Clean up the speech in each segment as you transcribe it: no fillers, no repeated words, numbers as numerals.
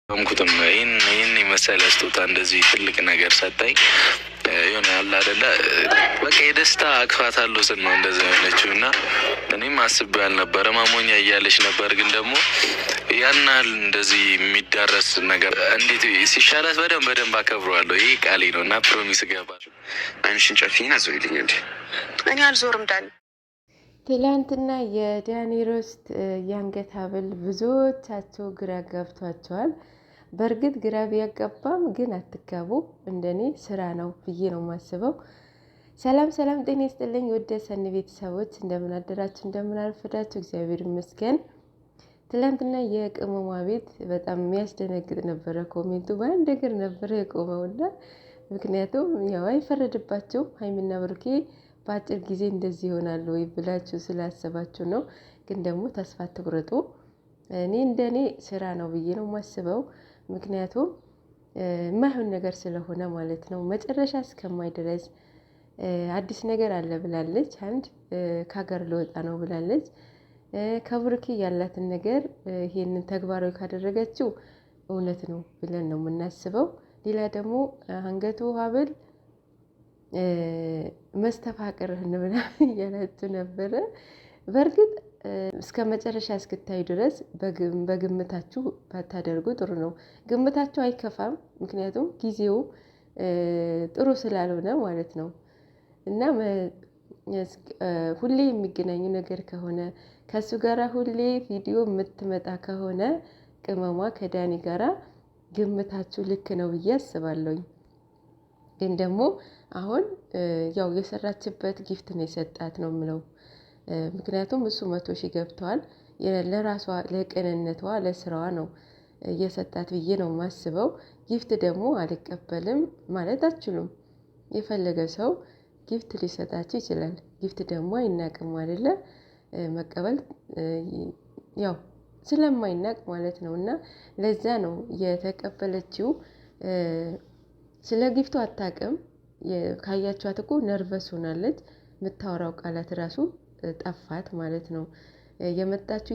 አምኩትም ይህን የመሰለ ስጦታ እንደዚህ ትልቅ ነገር ሰጠኝ። የሆነ ያለ አይደለ በቃ የደስታ አክፋት አለው ስል ነው እንደዚህ የሆነችው እና እኔም አስቤው ያልነበረ ማሞኛ እያለች ነበር። ግን ደግሞ ያን ያህል እንደዚህ የሚዳረስ ነገር እንዴት ሲሻላት በደንብ አከብረዋለሁ። ይሄ ቃሌ ነው እና ፕሮሚስ እገባለሁ። አይንሽን ጨፍኝ ናዘው ይልኛል። እኔ አልዞርም ዳኒ። ትላንትና የዳኒ ሮስት የአንገት ሀብል ብዙዎቻቸው ግራ ገብቷቸዋል። በእርግጥ ግራ ቢያጋባም ግን አትጋቡ፣ እንደኔ ስራ ነው ብዬ ነው የማስበው። ሰላም ጤና ይስጥልኝ ወደ ሰኒ ቤተሰቦች፣ እንደምን አደራችሁ እንደምን አልፈዳችሁ? እግዚአብሔር ይመስገን። ትላንትና የቅመሟ ቤት በጣም የሚያስደነግጥ ነበረ። ኮሜንቱ በአንድ እግር ነበረ የቆመውና ምክንያቱም ያው አይፈረድባቸው ሀይሚና ብሩኬ በአጭር ጊዜ እንደዚህ ይሆናሉ ወይ ብላችሁ ስላሰባችሁ ነው። ግን ደግሞ ተስፋ አትቁረጡ። እኔ እንደኔ ስራ ነው ብዬ ነው የማስበው። ምክንያቱም የማይሆን ነገር ስለሆነ ማለት ነው። መጨረሻ እስከማይ ድረስ አዲስ ነገር አለ ብላለች። አንድ ከሀገር ልወጣ ነው ብላለች። ከብሩኬ ያላትን ነገር ይሄንን ተግባራዊ ካደረገችው እውነት ነው ብለን ነው የምናስበው። ሌላ ደግሞ አንገቱ ሀብል መስተፋቅር ምናምን እያላችሁ ነበረ። በእርግጥ እስከ መጨረሻ እስክታዩ ድረስ በግምታችሁ ባታደርጉ ጥሩ ነው። ግምታችሁ አይከፋም፣ ምክንያቱም ጊዜው ጥሩ ስላልሆነ ማለት ነው። እና ሁሌ የሚገናኙ ነገር ከሆነ ከእሱ ጋር ሁሌ ቪዲዮ የምትመጣ ከሆነ ቅመሟ ከዳኒ ጋራ ግምታችሁ ልክ ነው ብዬ አስባለሁኝ። ግን ደግሞ አሁን ያው የሰራችበት ጊፍት ነው የሰጣት ነው የምለው። ምክንያቱም እሱ 100,000 ገብተዋል። ለራሷ ለቅንነቷ ለስራዋ ነው እየሰጣት ብዬ ነው የማስበው። ጊፍት ደግሞ አልቀበልም ማለት አትችሉም። የፈለገ ሰው ጊፍት ሊሰጣችሁ ይችላል። ጊፍት ደግሞ አይናቅም አይደለ? መቀበል ያው ስለማይናቅ ማለት ነው። እና ለዛ ነው የተቀበለችው። ስለ ጊፍቱ አታውቅም። ካያችኋት እኮ ነርቨስ ሆናለች። የምታወራው ቃላት ራሱ ጠፋት ማለት ነው። የመጣችው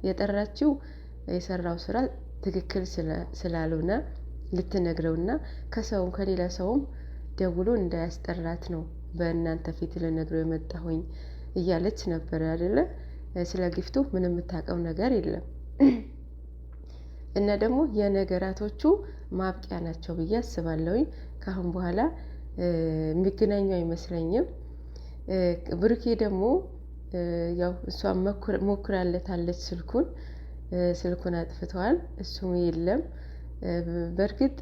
የጠራችው የሰራው ስራ ትክክል ስላልሆነ ልትነግረውና ከሰውም ከሌላ ሰውም ደውሎ እንዳያስጠራት ነው በእናንተ ፊት ልነግረው የመጣሁኝ እያለች ነበር አይደለ? ስለ ጊፍቱ ምንም የምታውቀው ነገር የለም። እና ደግሞ የነገራቶቹ ማብቂያ ናቸው ብዬ አስባለሁኝ። ካሁን በኋላ የሚገናኙ አይመስለኝም። ብሩኬ ደግሞ ያው እሷ ሞክራለታለች፣ ስልኩን አጥፍተዋል፣ እሱም የለም። በእርግጥ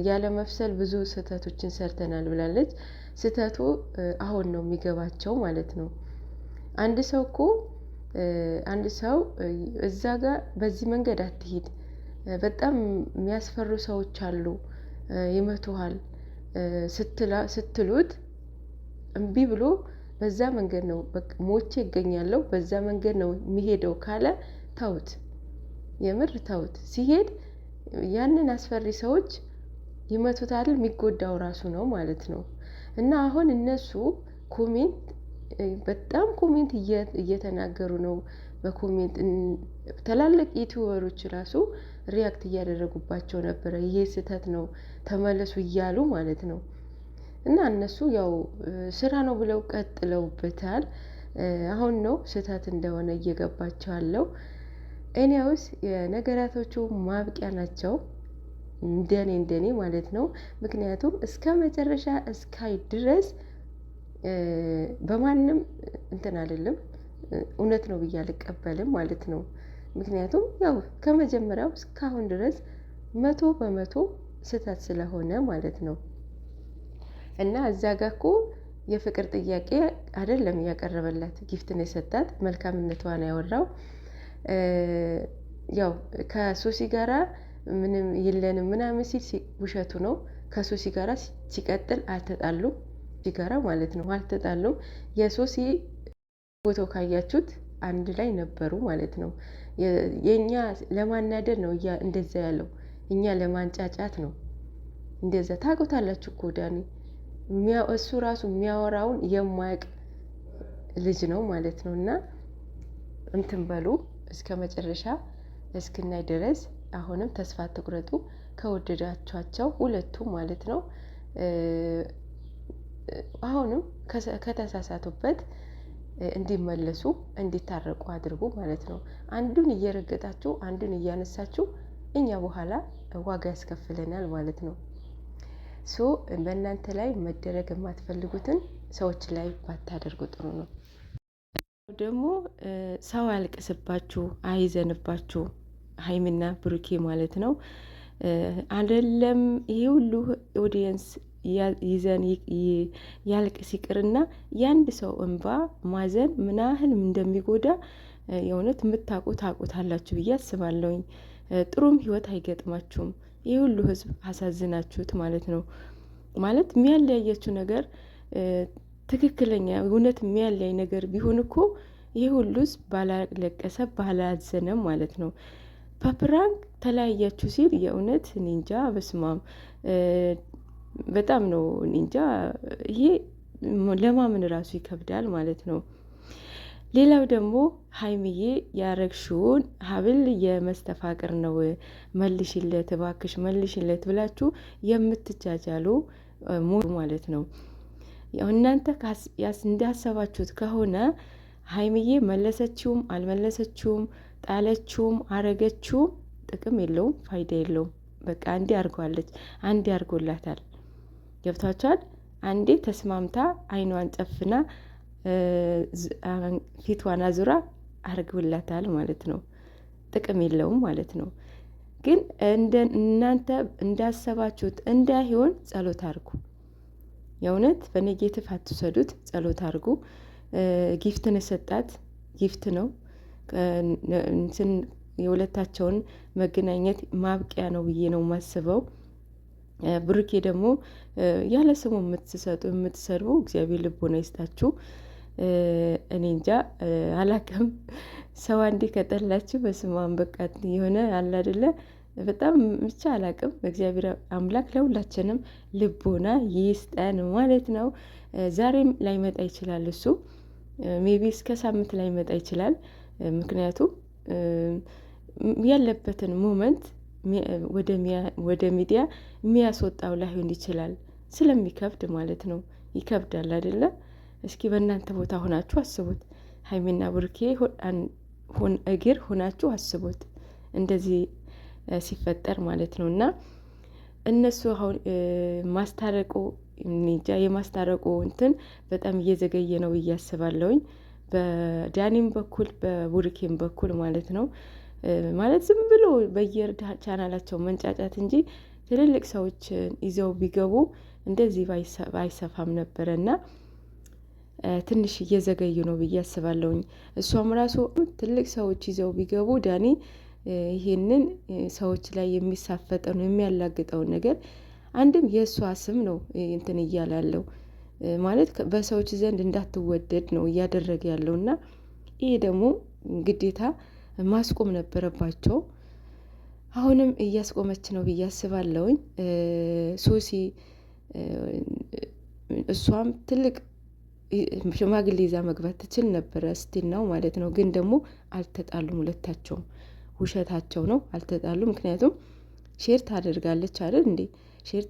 ያለ መፍሰል ብዙ ስህተቶችን ሰርተናል ብላለች። ስህተቱ አሁን ነው የሚገባቸው ማለት ነው። አንድ ሰው እዛ ጋር በዚህ መንገድ አትሂድ፣ በጣም የሚያስፈሩ ሰዎች አሉ፣ ይመቱሃል ስትሉት እምቢ ብሎ በዛ መንገድ ነው ሞቼ ይገኛለሁ በዛ መንገድ ነው የሚሄደው ካለ ተውት፣ የምር ተውት። ሲሄድ ያንን አስፈሪ ሰዎች ይመቱታል፣ የሚጎዳው ራሱ ነው ማለት ነው። እና አሁን እነሱ በጣም ኮሜንት እየተናገሩ ነው። በኮሜንት ትላልቅ ዩቲዩበሮች ራሱ ሪያክት እያደረጉባቸው ነበረ። ይሄ ስህተት ነው ተመለሱ እያሉ ማለት ነው። እና እነሱ ያው ስራ ነው ብለው ቀጥለውበታል። አሁን ነው ስህተት እንደሆነ እየገባቸው ያለው። እኔውስ የነገራቶቹ ማብቂያ ናቸው እንደኔ ማለት ነው። ምክንያቱም እስከ መጨረሻ እስካይ ድረስ በማንም እንትን አይደለም፣ እውነት ነው ብዬ አልቀበልም ማለት ነው። ምክንያቱም ያው ከመጀመሪያው እስካሁን ድረስ 100% ስህተት ስለሆነ ማለት ነው። እና እዛ ጋር እኮ የፍቅር ጥያቄ አይደለም ያቀረበላት፣ ጊፍት ነው የሰጣት፣ መልካምነቷን ያወራው። ያው ከሶሲ ጋራ ምንም የለንም ምናምን ሲል ውሸቱ ነው። ከሶሲ ጋራ ሲቀጥል አልተጣሉም፣ ሲጋራ ማለት ነው አልተጣሉም። የሶሲ ፎቶ ካያችሁት አንድ ላይ ነበሩ ማለት ነው። የኛ ለማናደድ ነው እንደዛ ያለው፣ እኛ ለማንጫጫት ነው እንደዛ። ታውቁታላችሁ እኮ ዳኒ እሱ ራሱ የሚያወራውን የማያውቅ ልጅ ነው ማለት ነው። እና እንትን በሉ እስከ መጨረሻ እስክናይ ድረስ አሁንም ተስፋ አትቁረጡ። ከወደዳችኋቸው ሁለቱም ማለት ነው አሁንም ከተሳሳቱበት እንዲመለሱ እንዲታረቁ አድርጉ ማለት ነው። አንዱን እየረገጣችሁ አንዱን እያነሳችሁ እኛ በኋላ ዋጋ ያስከፍለናል ማለት ነው። ሶ በእናንተ ላይ መደረግ የማትፈልጉትን ሰዎች ላይ ባታደርጉ ጥሩ ነው። ደግሞ ሰው ያልቅስባችሁ አይዘንባችሁ። ሀይሚና ብሩኬ ማለት ነው አይደለም ይሄ ሁሉ ኦዲየንስ ይዘን ያልቅስ ይቅርና የአንድ ሰው እንባ ማዘን ምን ያህል እንደሚጎዳ የእውነት ታውቁታላችሁ ብዬ አስባለሁኝ። ጥሩም ህይወት አይገጥማችሁም። ይህ ሁሉ ህዝብ አሳዝናችሁት ማለት ነው። ማለት የሚያለያያችሁ ነገር ትክክለኛ እውነት የሚያለያይ ነገር ቢሆን እኮ ይህ ሁሉ ህዝብ ባላለቀሰ ባላዘነም ማለት ነው። በፕራንክ ተለያያችሁ ሲል የእውነት ኒንጃ በስማም በጣም ነው ኒንጃ። ይሄ ለማመን ራሱ ይከብዳል ማለት ነው። ሌላው ደግሞ ሀይሚዬ ያረግሽውን ሀብል የመስተፋቅር ነው መልሽለት እባክሽ መልሽለት ብላችሁ የምትጃጃሉ ማለት ነው። ያው እናንተ እንዳሰባችሁት ከሆነ ሀይሚዬ መለሰችውም አልመለሰችውም ጣለችውም አረገችውም ጥቅም የለውም፣ ፋይዳ የለውም። በቃ አንዴ አርጓለች፣ አንዴ አርጎላታል። ገብቷችኋል? አንዴ ተስማምታ አይኗን ጨፍና ፊቷን አዙራ አርግብላታል ማለት ነው። ጥቅም የለውም ማለት ነው። ግን እናንተ እንዳሰባችሁት እንዳይሆን ጸሎት አርጉ። የእውነት በኔጌቲቭ አትውሰዱት፣ ጸሎት አርጉ። ጊፍትን ሰጣት፣ ጊፍት ነው። የሁለታቸውን መገናኘት ማብቂያ ነው ብዬ ነው የማስበው። ብሩኬ ደግሞ ያለ ስሙ የምትሰሩ እግዚአብሔር ልቦና ይስጣችሁ። እኔ እንጃ አላቅም። ሰው አንዴ ከጠላችሁ በስማን በቃ የሆነ አለ አይደለ? በጣም ብቻ አላቅም። እግዚአብሔር አምላክ ለሁላችንም ልቦና ይስጠን ማለት ነው። ዛሬም ላይመጣ ይችላል እሱ ሜቢ እስከ ሳምንት ላይመጣ ይችላል። ምክንያቱም ያለበትን ሞመንት ወደ ሚዲያ የሚያስወጣው ላይሆን ይችላል። ስለሚከብድ ማለት ነው። ይከብዳል አይደለ? እስኪ በእናንተ ቦታ ሆናችሁ አስቡት። ሀይሚና ብሩኬ እግር ሆናችሁ አስቡት እንደዚህ ሲፈጠር ማለት ነው። እና እነሱ አሁን ማስታረቁ እንጃ የማስታረቁ እንትን በጣም እየዘገየ ነው እያስባለሁኝ በዳኒም በኩል በቡሩኬም በኩል ማለት ነው። ማለት ዝም ብሎ በየርዳ ቻናላቸው መንጫጫት እንጂ ትልልቅ ሰዎች ይዘው ቢገቡ እንደዚህ ባይሰፋም ነበረ እና ትንሽ እየዘገዩ ነው ብዬ አስባለሁኝ። እሷም ራሱ ትልቅ ሰዎች ይዘው ቢገቡ ዳኒ ይሄንን ሰዎች ላይ የሚሳፈጠውን የሚያላግጠውን ነገር አንድም የእሷ ስም ነው እንትን እያላለው ማለት በሰዎች ዘንድ እንዳትወደድ ነው እያደረገ ያለው እና ይሄ ደግሞ ግዴታ ማስቆም ነበረባቸው። አሁንም እያስቆመች ነው ብዬ አስባለሁኝ። ሶሲ እሷም ትልቅ ሽማግሌ ይዛ መግባት ትችል ነበረ ስቲል ነው ማለት ነው። ግን ደግሞ አልተጣሉም። ሁለታቸውም ውሸታቸው ነው፣ አልተጣሉም። ምክንያቱም ሼር ታደርጋለች አይደል እንዴ? ሼር